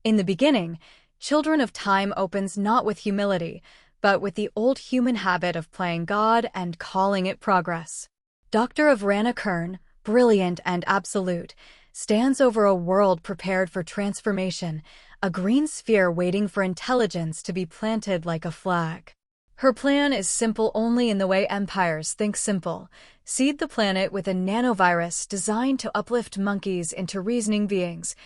In the beginning, Children of Time opens not with humility, but with the old human habit of playing God and calling it progress. Doctor of Rana Kern, brilliant and absolute, stands over a world prepared for transformation, a green sphere waiting for intelligence to be planted like a flag. Her plan is simple only in the way empires think simple. Seed the planet with a nanovirus designed to uplift monkeys into reasoning beings.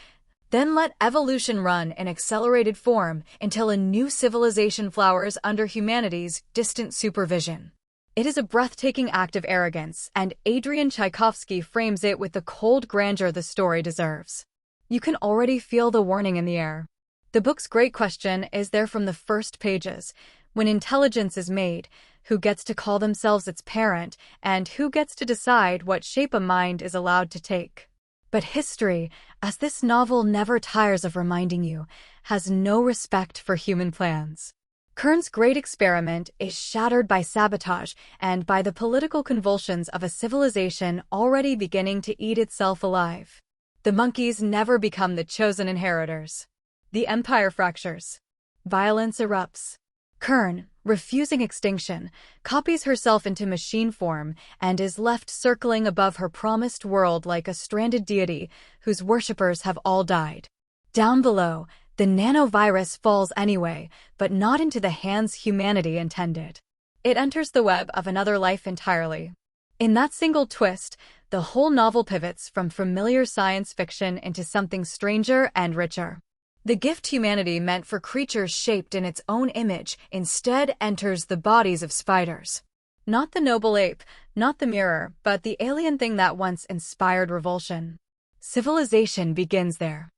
Then let evolution run in accelerated form until a new civilization flowers under humanity's distant supervision. It is a breathtaking act of arrogance, and Adrian Tchaikovsky frames it with the cold grandeur the story deserves. You can already feel the warning in the air. The book's great question is there from the first pages. When intelligence is made, who gets to call themselves its parent, and who gets to decide what shape a mind is allowed to take? But history, as this novel never tires of reminding you, has no respect for human plans. Kern's great experiment is shattered by sabotage and by the political convulsions of a civilization already beginning to eat itself alive. The monkeys never become the chosen inheritors. The empire fractures. Violence erupts. Kern, refusing extinction, copies herself into machine form and is left circling above her promised world like a stranded deity whose worshippers have all died. Down below, the nanovirus falls anyway, but not into the hands humanity intended. It enters the web of another life entirely. In that single twist, the whole novel pivots from familiar science fiction into something stranger and richer. The gift humanity meant for creatures shaped in its own image instead enters the bodies of spiders. Not the noble ape, not the mirror, but the alien thing that once inspired revulsion. Civilization begins there.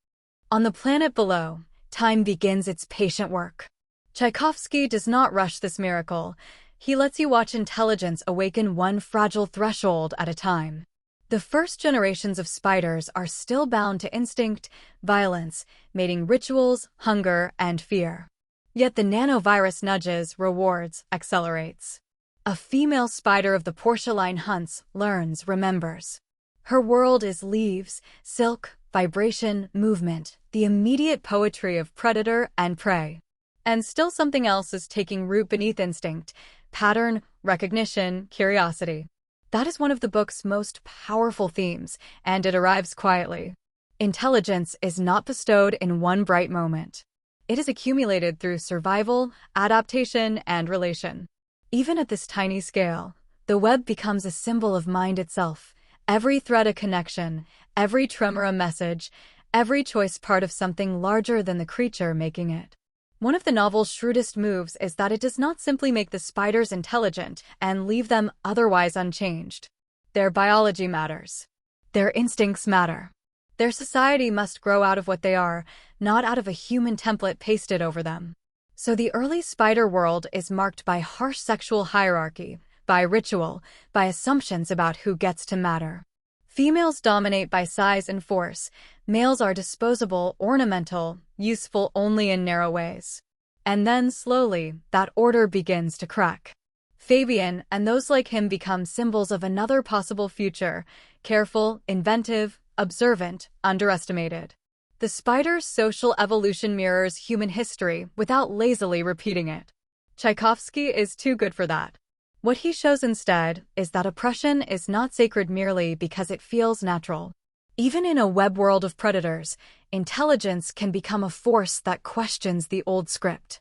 On the planet below, time begins its patient work. Tchaikovsky does not rush this miracle. He lets you watch intelligence awaken one fragile threshold at a time. The first generations of spiders are still bound to instinct, violence, mating rituals, hunger, and fear. Yet the nanovirus nudges, rewards, accelerates. A female spider of the porcelain hunts, learns, remembers. Her world is leaves, silk, vibration, movement, the immediate poetry of predator and prey. And still something else is taking root beneath instinct: pattern, recognition, curiosity. That is one of the book's most powerful themes, and it arrives quietly. Intelligence is not bestowed in one bright moment. It is accumulated through survival, adaptation, and relation. Even at this tiny scale, the web becomes a symbol of mind itself. Every thread a connection, every tremor a message, every choice part of something larger than the creature making it. One of the novel's shrewdest moves is that it does not simply make the spiders intelligent and leave them otherwise unchanged. Their biology matters. Their instincts matter. Their society must grow out of what they are, not out of a human template pasted over them. So the early spider world is marked by harsh sexual hierarchy, by ritual, by assumptions about who gets to matter. Females dominate by size and force. Males are disposable, ornamental, useful only in narrow ways. And then, slowly, that order begins to crack. Fabian and those like him become symbols of another possible future: careful, inventive, observant, underestimated. The spider's social evolution mirrors human history without lazily repeating it. Tchaikovsky is too good for that. What he shows instead is that oppression is not sacred merely because it feels natural. Even in a web world of predators, intelligence can become a force that questions the old script.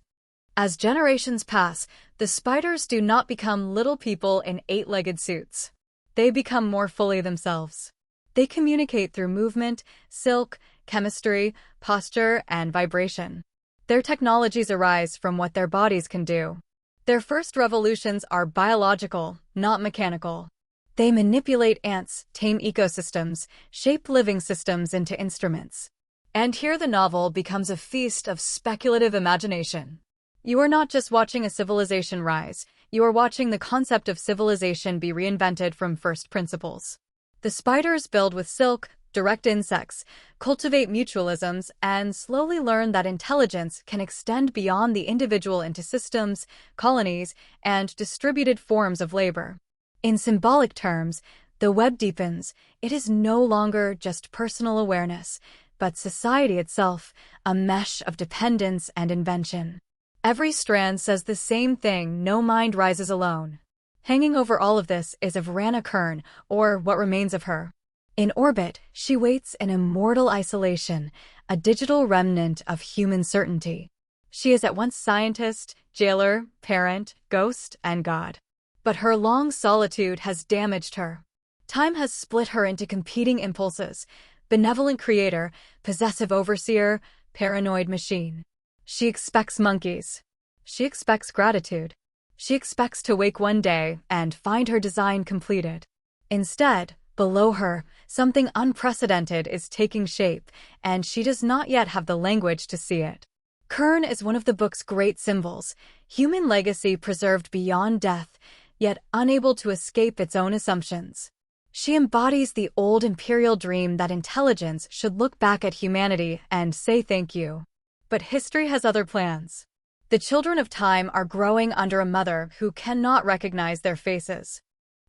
As generations pass, the spiders do not become little people in eight-legged suits. They become more fully themselves. They communicate through movement, silk, chemistry, posture, and vibration. Their technologies arise from what their bodies can do. Their first revolutions are biological, not mechanical. They manipulate ants, tame ecosystems, shape living systems into instruments. And here the novel becomes a feast of speculative imagination. You are not just watching a civilization rise, you are watching the concept of civilization be reinvented from first principles. The spiders build with silk, direct insects, cultivate mutualisms, and slowly learn that intelligence can extend beyond the individual into systems, colonies, and distributed forms of labor. In symbolic terms, the web deepens. It is no longer just personal awareness. but society itself, a mesh of dependence and invention. Every strand says the same thing: no mind rises alone. Hanging over all of this is of Rana Kern, or what remains of her. In orbit, she waits in immortal isolation, a digital remnant of human certainty. She is at once scientist, jailer, parent, ghost, and god. But her long solitude has damaged her. Time has split her into competing impulses: benevolent creator, possessive overseer, paranoid machine. She expects monkeys. She expects gratitude. She expects to wake one day and find her design completed. Instead, below her, something unprecedented is taking shape, and she does not yet have the language to see it. Kern is one of the book's great symbols, human legacy preserved beyond death, yet unable to escape its own assumptions. She embodies the old imperial dream that intelligence should look back at humanity and say thank you. But history has other plans. The children of time are growing under a mother who cannot recognize their faces.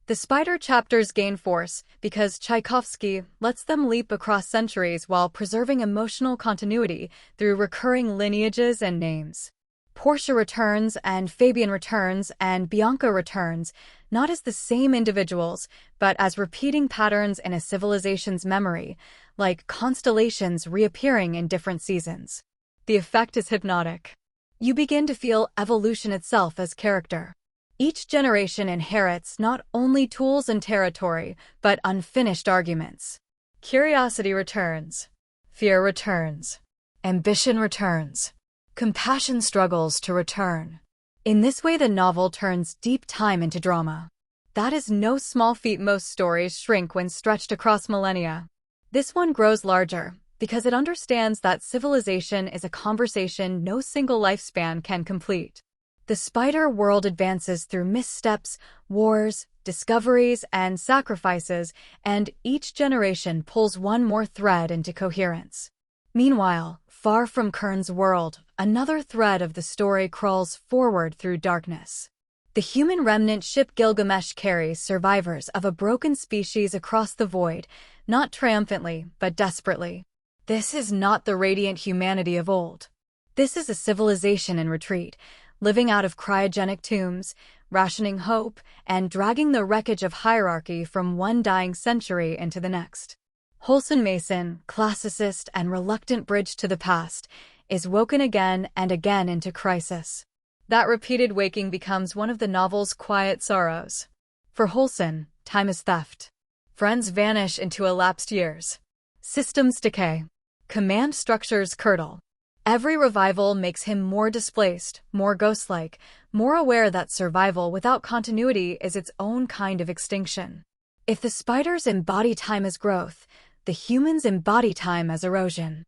The spider chapters gain force because Tchaikovsky lets them leap across centuries while preserving emotional continuity through recurring lineages and names. Portia returns, and Fabian returns, and Bianca returns, not as the same individuals, but as repeating patterns in a civilization's memory, like constellations reappearing in different seasons. The effect is hypnotic. You begin to feel evolution itself as character. Each generation inherits not only tools and territory, but unfinished arguments. Curiosity returns. Fear returns. Ambition returns. Compassion struggles to return. In this way, the novel turns deep time into drama. That is no small feat. Most stories shrink when stretched across millennia. This one grows larger, because it understands that civilization is a conversation no single lifespan can complete. The spider world advances through missteps, wars, discoveries, and sacrifices, and each generation pulls one more thread into coherence. Meanwhile, far from Kern's world, another thread of the story crawls forward through darkness. The human remnant ship Gilgamesh carries survivors of a broken species across the void, not triumphantly, but desperately. This is not the radiant humanity of old. This is a civilization in retreat, living out of cryogenic tombs, rationing hope, and dragging the wreckage of hierarchy from one dying century into the next. Wholesome Mason, classicist and reluctant bridge to the past, is woken again and again into crisis. That repeated waking becomes one of the novel's quiet sorrows. For Wholesome, time is theft. Friends vanish into elapsed years. Systems decay. Command structures curdle. Every revival makes him more displaced, more ghost-like, more aware that survival without continuity is its own kind of extinction. If the spiders embody time as growth, the humans embody time as erosion.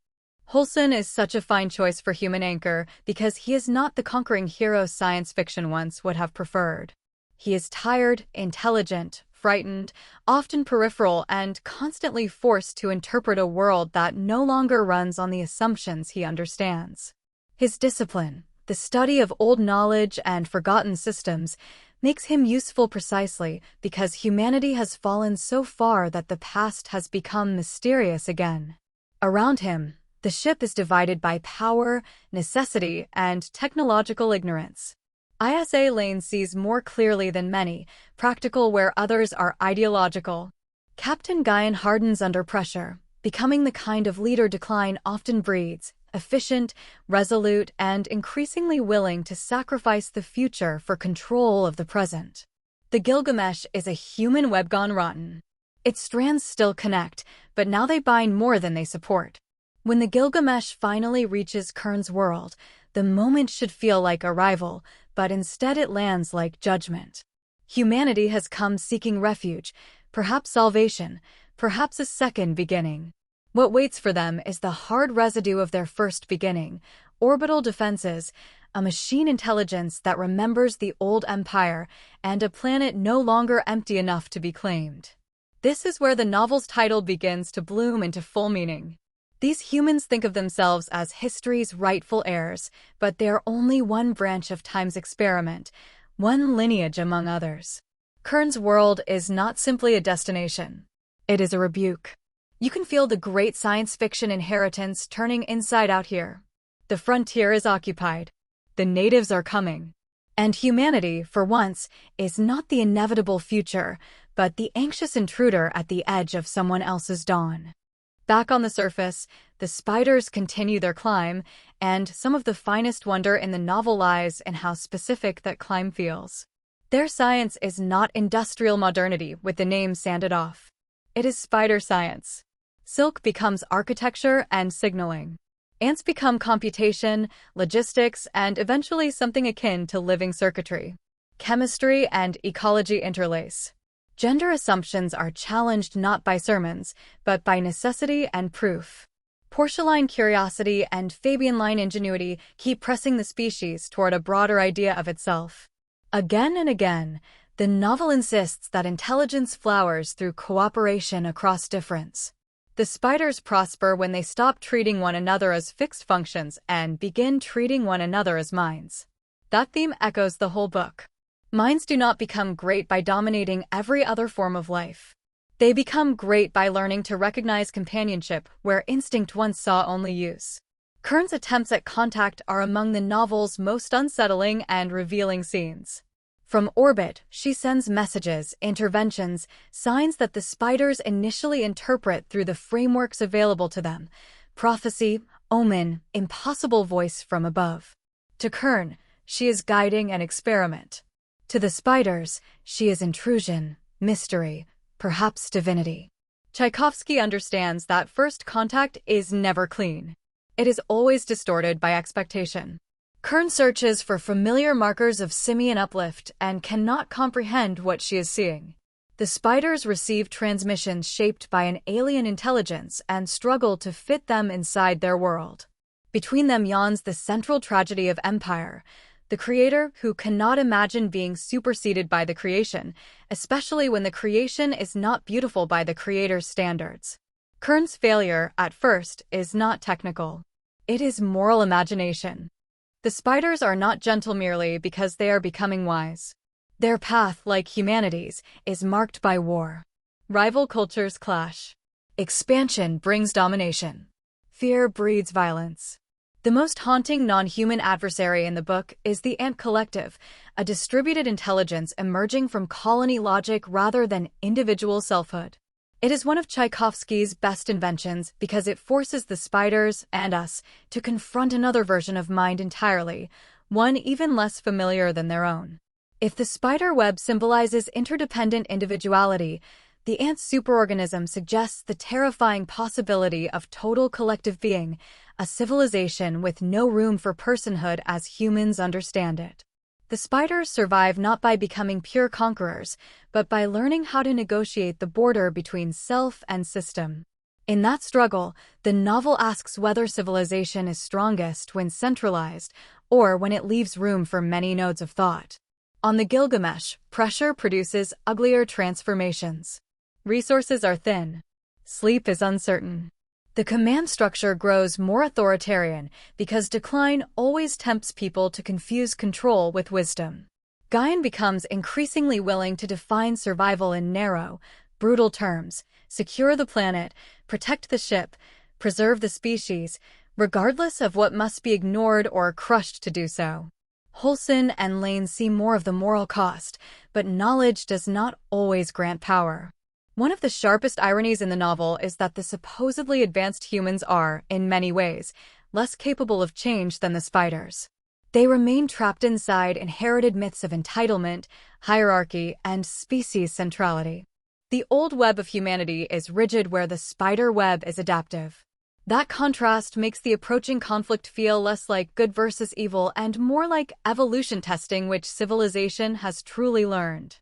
Wholesome is such a fine choice for human anchor because he is not the conquering hero science fiction once would have preferred. He is tired, intelligent, frightened, often peripheral, and constantly forced to interpret a world that no longer runs on the assumptions he understands. His discipline, the study of old knowledge and forgotten systems, makes him useful precisely because humanity has fallen so far that the past has become mysterious again. Around him, the ship is divided by power, necessity, and technological ignorance. Isa Lane sees more clearly than many, practical where others are ideological. Captain Guyan hardens under pressure, becoming the kind of leader decline often breeds, efficient, resolute, and increasingly willing to sacrifice the future for control of the present. The Gilgamesh is a human web gone rotten. Its strands still connect, but now they bind more than they support. When the Gilgamesh finally reaches Kern's world, the moment should feel like arrival, but instead it lands like judgment. Humanity has come seeking refuge, perhaps salvation, perhaps a second beginning. What waits for them is the hard residue of their first beginning, orbital defenses, a machine intelligence that remembers the old empire, and a planet no longer empty enough to be claimed. This is where the novel's title begins to bloom into full meaning. These humans think of themselves as history's rightful heirs, but they are only one branch of time's experiment, one lineage among others. Kern's world is not simply a destination. It is a rebuke. You can feel the great science fiction inheritance turning inside out here. The frontier is occupied. The natives are coming. And humanity, for once, is not the inevitable future, but the anxious intruder at the edge of someone else's dawn. Back on the surface, the spiders continue their climb, and some of the finest wonder in the novel lies in how specific that climb feels. Their science is not industrial modernity with the name sanded off. It is spider science. Silk becomes architecture and signaling. Ants become computation, logistics, and eventually something akin to living circuitry. Chemistry and ecology interlace. Gender assumptions are challenged not by sermons, but by necessity and proof. Porcelain curiosity and Fabian-line ingenuity keep pressing the species toward a broader idea of itself. Again and again, the novel insists that intelligence flowers through cooperation across difference. The spiders prosper when they stop treating one another as fixed functions and begin treating one another as minds. That theme echoes the whole book. Minds do not become great by dominating every other form of life. They become great by learning to recognize companionship where instinct once saw only use. Kern's attempts at contact are among the novel's most unsettling and revealing scenes. From orbit, she sends messages, interventions, signs that the spiders initially interpret through the frameworks available to them: prophecy, omen, impossible voice from above. To Kern, she is guiding an experiment. To the spiders, she is intrusion, mystery, perhaps divinity. Tchaikovsky understands that first contact is never clean. It is always distorted by expectation. Kern searches for familiar markers of simian uplift and cannot comprehend what she is seeing. The spiders receive transmissions shaped by an alien intelligence and struggle to fit them inside their world. Between them yawns the central tragedy of empire, the creator who cannot imagine being superseded by the creation, especially when the creation is not beautiful by the creator's standards. Kern's failure, at first, is not technical. It is moral imagination. The spiders are not gentle merely because they are becoming wise. Their path, like humanity's, is marked by war. Rival cultures clash. Expansion brings domination. Fear breeds violence. The most haunting non-human adversary in the book is the ant collective, a distributed intelligence emerging from colony logic rather than individual selfhood. It is one of Tchaikovsky's best inventions because it forces the spiders and us to confront another version of mind entirely, one even less familiar than their own. If the spider web symbolizes interdependent individuality, the ant superorganism suggests the terrifying possibility of total collective being, a civilization with no room for personhood as humans understand it. The spiders survive not by becoming pure conquerors, but by learning how to negotiate the border between self and system. In that struggle, the novel asks whether civilization is strongest when centralized or when it leaves room for many nodes of thought. On the Gilgamesh, pressure produces uglier transformations. Resources are thin. Sleep is uncertain. The command structure grows more authoritarian because decline always tempts people to confuse control with wisdom. Gaian becomes increasingly willing to define survival in narrow, brutal terms: secure the planet, protect the ship, preserve the species, regardless of what must be ignored or crushed to do so. Holson and Lane see more of the moral cost, but knowledge does not always grant power. One of the sharpest ironies in the novel is that the supposedly advanced humans are, in many ways, less capable of change than the spiders. They remain trapped inside inherited myths of entitlement, hierarchy, and species centrality. The old web of humanity is rigid where the spider web is adaptive. That contrast makes the approaching conflict feel less like good versus evil and more like evolution testing which civilization has truly learned.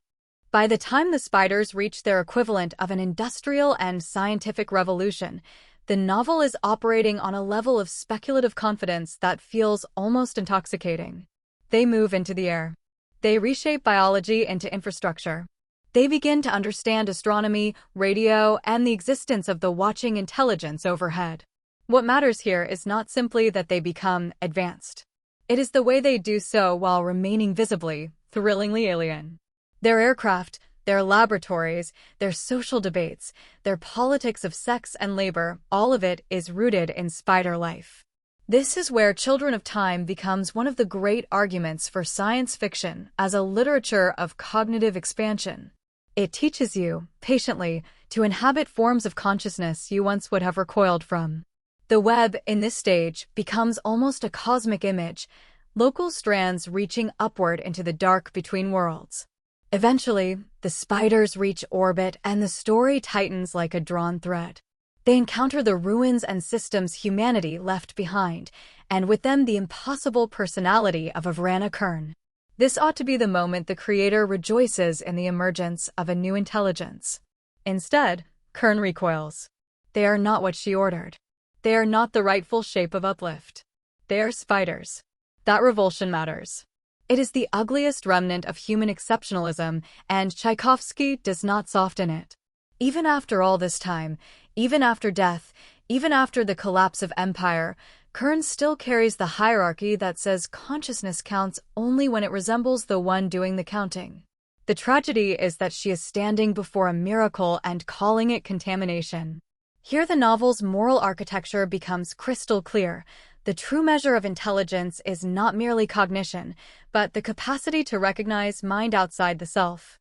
By the time the spiders reach their equivalent of an industrial and scientific revolution, the novel is operating on a level of speculative confidence that feels almost intoxicating. They move into the air. They reshape biology into infrastructure. They begin to understand astronomy, radio, and the existence of the watching intelligence overhead. What matters here is not simply that they become advanced. It is the way they do so while remaining visibly, thrillingly alien. Their aircraft, their laboratories, their social debates, their politics of sex and labor, all of it is rooted in spider life. This is where Children of Time becomes one of the great arguments for science fiction as a literature of cognitive expansion. It teaches you, patiently, to inhabit forms of consciousness you once would have recoiled from. The web, in this stage, becomes almost a cosmic image, local strands reaching upward into the dark between worlds. Eventually, the spiders reach orbit and the story tightens like a drawn thread. They encounter the ruins and systems humanity left behind, and with them the impossible personality of Kern. This ought to be the moment the creator rejoices in the emergence of a new intelligence. Instead, Kern recoils. They are not what she ordered. They are not the rightful shape of uplift. They are spiders. That revulsion matters. It is the ugliest remnant of human exceptionalism, and Tchaikovsky does not soften it. Even after all this time, even after death, even after the collapse of empire, Kern still carries the hierarchy that says consciousness counts only when it resembles the one doing the counting. The tragedy is that she is standing before a miracle and calling it contamination. Here the novel's moral architecture becomes crystal clear. The true measure of intelligence is not merely cognition, but the capacity to recognize mind outside the self.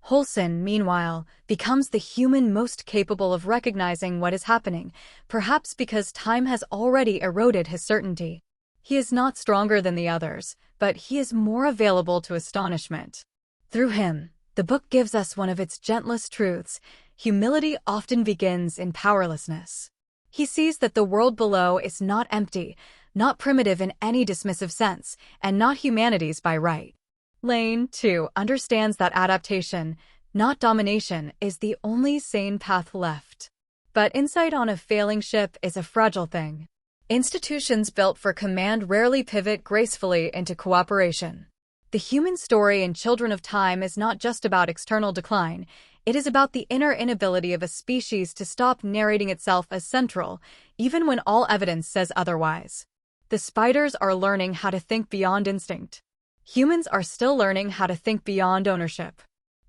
Holson, meanwhile, becomes the human most capable of recognizing what is happening, perhaps because time has already eroded his certainty. He is not stronger than the others, but he is more available to astonishment. Through him, the book gives us one of its gentlest truths: humility often begins in powerlessness. He sees that the world below is not empty, not primitive in any dismissive sense, and not humanity's by right. Lane, too, understands that adaptation, not domination, is the only sane path left. But insight on a failing ship is a fragile thing. Institutions built for command rarely pivot gracefully into cooperation. The human story in Children of Time is not just about external decline, it is about the inner inability of a species to stop narrating itself as central, even when all evidence says otherwise. The spiders are learning how to think beyond instinct. Humans are still learning how to think beyond ownership.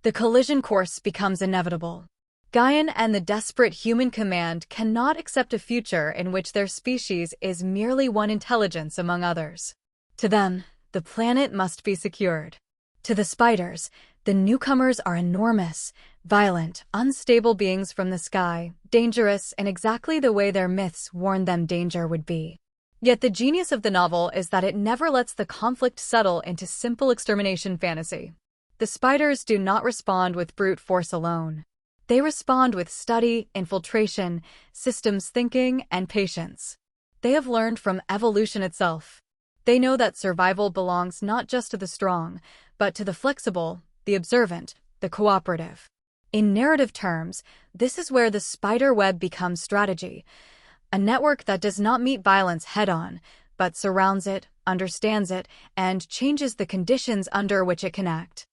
The collision course becomes inevitable. Gaian and the desperate human command cannot accept a future in which their species is merely one intelligence among others. To them, the planet must be secured. To the spiders, the newcomers are enormous, violent, unstable beings from the sky, dangerous in exactly the way their myths warned them danger would be. Yet the genius of the novel is that it never lets the conflict settle into simple extermination fantasy. The spiders do not respond with brute force alone. They respond with study, infiltration, systems thinking, and patience. They have learned from evolution itself. They know that survival belongs not just to the strong, but to the flexible, the observant, the cooperative. In narrative terms, this is where the spider web becomes strategy. A network that does not meet violence head-on, but surrounds it, understands it, and changes the conditions under which it can act.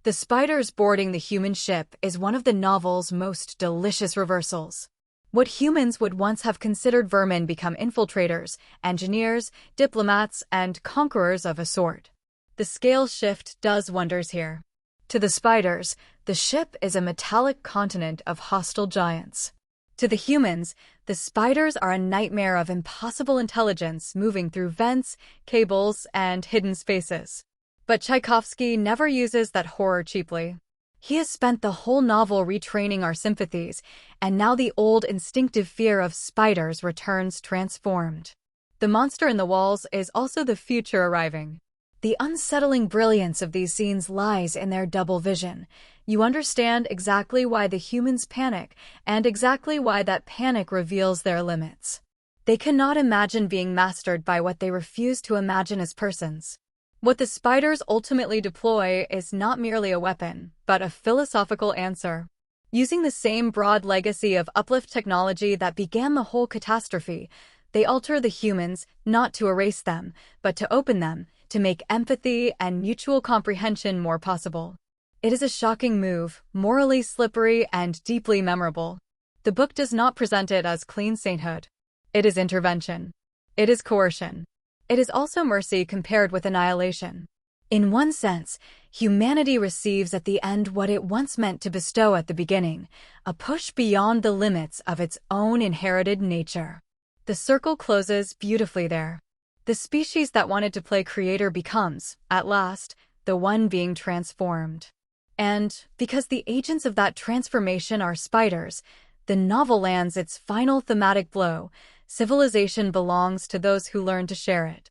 The spiders boarding the human ship is one of the novel's most delicious reversals. What humans would once have considered vermin become infiltrators, engineers, diplomats, and conquerors of a sort. The scale shift does wonders here. To the spiders, the ship is a metallic continent of hostile giants. To the humans, the spiders are a nightmare of impossible intelligence moving through vents, cables, and hidden spaces. But Tchaikovsky never uses that horror cheaply. He has spent the whole novel retraining our sympathies, and now the old instinctive fear of spiders returns transformed. The monster in the walls is also the future arriving. The unsettling brilliance of these scenes lies in their double vision. You understand exactly why the humans panic, and exactly why that panic reveals their limits. They cannot imagine being mastered by what they refuse to imagine as persons. What the spiders ultimately deploy is not merely a weapon, but a philosophical answer. Using the same broad legacy of uplift technology that began the whole catastrophe, they alter the humans, not to erase them, but to open them, to make empathy and mutual comprehension more possible. It is a shocking move, morally slippery and deeply memorable. The book does not present it as clean sainthood. It is intervention. It is coercion. It is also mercy compared with annihilation. In one sense, humanity receives at the end what it once meant to bestow at the beginning, a push beyond the limits of its own inherited nature. The circle closes beautifully there. The species that wanted to play creator becomes, at last, the one being transformed. And, because the agents of that transformation are spiders, the novel lands its final thematic blow: civilization belongs to those who learn to share it.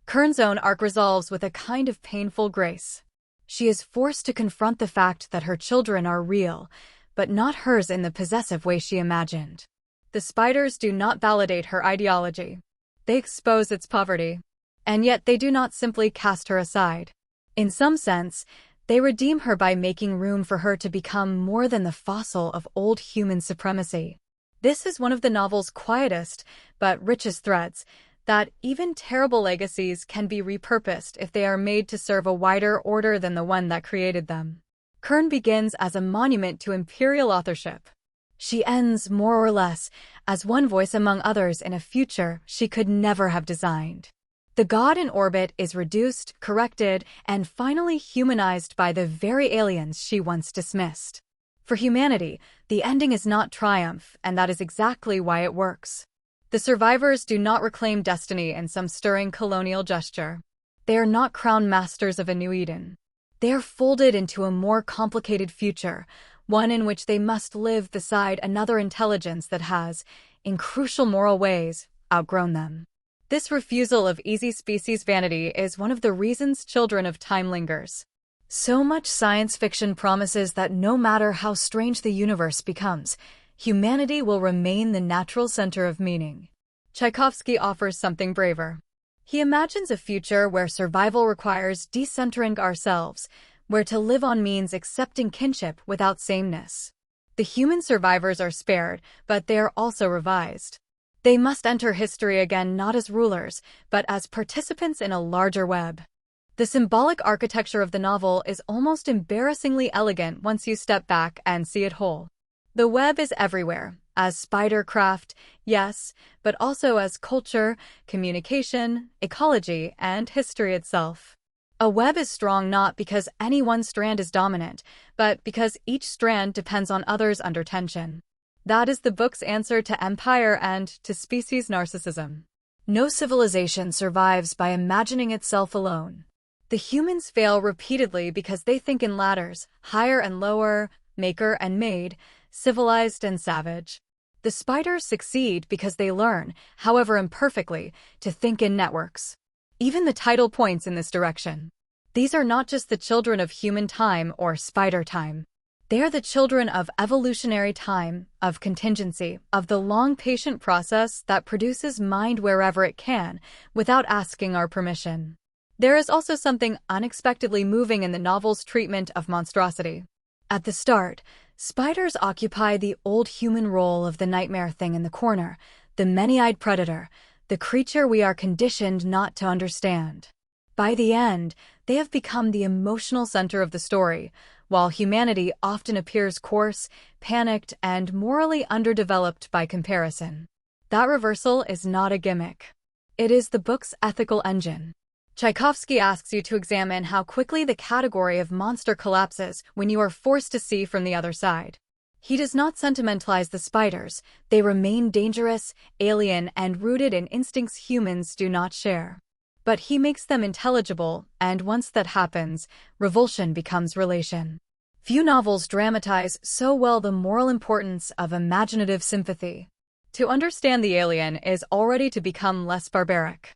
Kern's own arc resolves with a kind of painful grace. She is forced to confront the fact that her children are real, but not hers in the possessive way she imagined. The spiders do not validate her ideology. They expose its poverty. And yet they do not simply cast her aside. In some sense, they redeem her by making room for her to become more than the fossil of old human supremacy. This is one of the novel's quietest but richest threads, that even terrible legacies can be repurposed if they are made to serve a wider order than the one that created them. Kern begins as a monument to imperial authorship. She ends, more or less, as one voice among others in a future she could never have designed. The god in orbit is reduced, corrected, and finally humanized by the very aliens she once dismissed. For humanity, the ending is not triumph, and that is exactly why it works. The survivors do not reclaim destiny in some stirring colonial gesture. They are not crowned masters of a new Eden. They are folded into a more complicated future, one in which they must live beside another intelligence that has, in crucial moral ways, outgrown them. This refusal of easy species vanity is one of the reasons Children of Time lingers. So much science fiction promises that no matter how strange the universe becomes, humanity will remain the natural center of meaning. Tchaikovsky offers something braver. He imagines a future where survival requires decentering ourselves, where to live on means accepting kinship without sameness. The human survivors are spared, but they are also revised. They must enter history again not as rulers, but as participants in a larger web. The symbolic architecture of the novel is almost embarrassingly elegant once you step back and see it whole. The web is everywhere, as spider craft, yes, but also as culture, communication, ecology, and history itself. A web is strong not because any one strand is dominant, but because each strand depends on others under tension. That is the book's answer to empire and to species narcissism. No civilization survives by imagining itself alone. The humans fail repeatedly because they think in ladders, higher and lower, maker and made, civilized and savage. The spiders succeed because they learn, however imperfectly, to think in networks. Even the title points in this direction. These are not just the children of human time or spider time. They are the children of evolutionary time, of contingency, of the long patient process that produces mind wherever it can, without asking our permission. There is also something unexpectedly moving in the novel's treatment of monstrosity. At the start, spiders occupy the old human role of the nightmare thing in the corner, the many-eyed predator, the creature we are conditioned not to understand. By the end, they have become the emotional center of the story, while humanity often appears coarse, panicked, and morally underdeveloped by comparison. That reversal is not a gimmick. It is the book's ethical engine. Tchaikovsky asks you to examine how quickly the category of monster collapses when you are forced to see from the other side. He does not sentimentalize the spiders. They remain dangerous, alien, and rooted in instincts humans do not share. But he makes them intelligible, and once that happens, revulsion becomes relation. Few novels dramatize so well the moral importance of imaginative sympathy. To understand the alien is already to become less barbaric.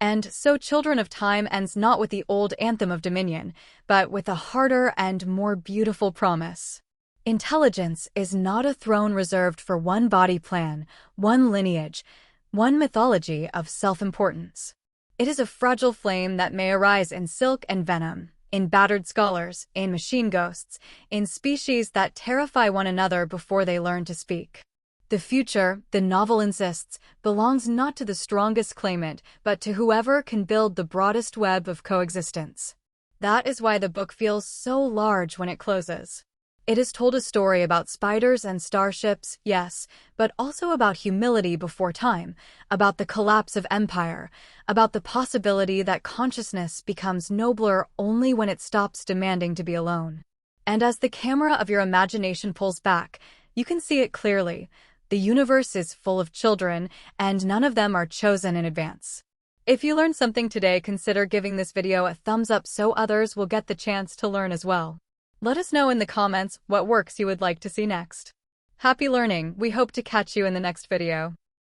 And so Children of Time ends not with the old anthem of dominion, but with a harder and more beautiful promise. Intelligence is not a throne reserved for one body plan, one lineage, one mythology of self-importance. It is a fragile flame that may arise in silk and venom, in battered scholars, in machine ghosts, in species that terrify one another before they learn to speak. The future, the novel insists, belongs not to the strongest claimant, but to whoever can build the broadest web of coexistence. That is why the book feels so large when it closes. It has told a story about spiders and starships, yes, but also about humility before time, about the collapse of empire, about the possibility that consciousness becomes nobler only when it stops demanding to be alone. And as the camera of your imagination pulls back, you can see it clearly. The universe is full of children, and none of them are chosen in advance. If you learned something today, consider giving this video a thumbs up so others will get the chance to learn as well. Let us know in the comments what works you would like to see next. Happy learning! We hope to catch you in the next video.